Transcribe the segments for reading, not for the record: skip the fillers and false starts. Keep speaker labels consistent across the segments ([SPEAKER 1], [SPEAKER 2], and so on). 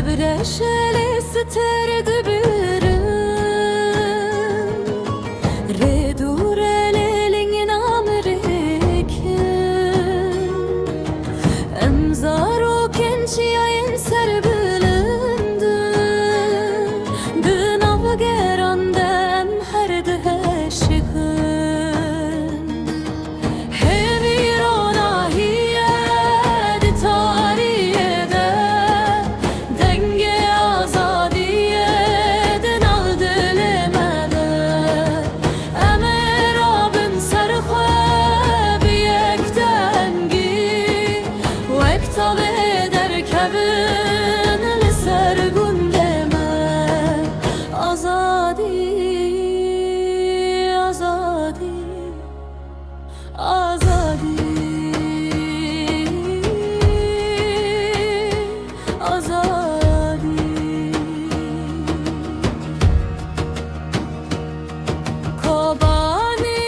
[SPEAKER 1] Ebreşeli sterdi birim Redure lelin amrikin Emzaro kençiyayin serbilindi Dınav gerandem her deşikin Hevirona hiyed tarihede Denge azadiyeden al dilimede Emer abin serxwe biyektengi Vekta eder kevin liser gundeme Azadi, azadi, azadi, azadi Kobani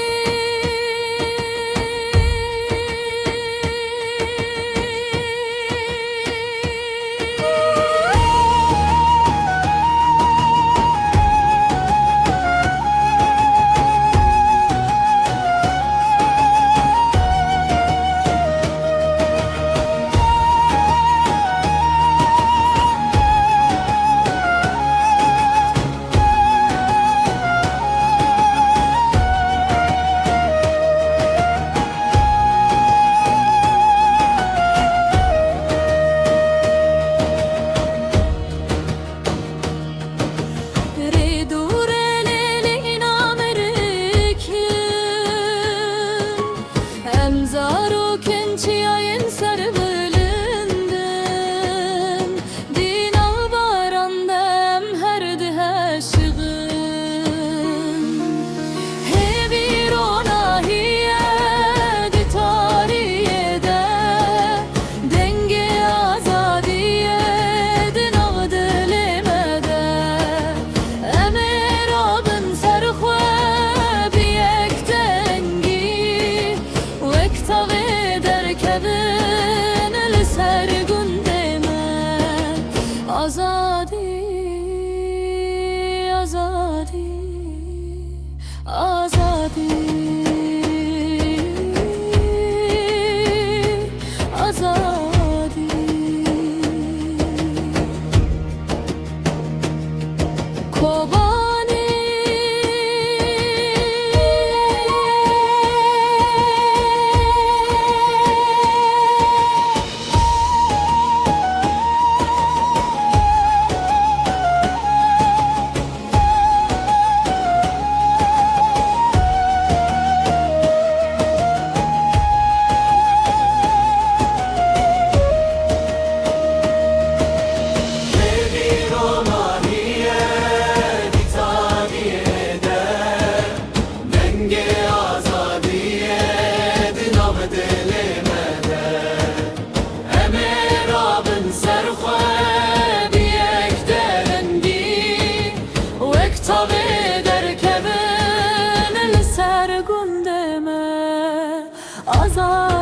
[SPEAKER 1] Emzaro kençiyayin serbilindim Dinav barandem her deşiğin Hevirona hiyed tarihede Denge azadiyeden al dilimede Emer abin serxwe biyektengi Vekta eder kevin liser gundeme Azadi, azadi, azadi, azadi Kobani Azad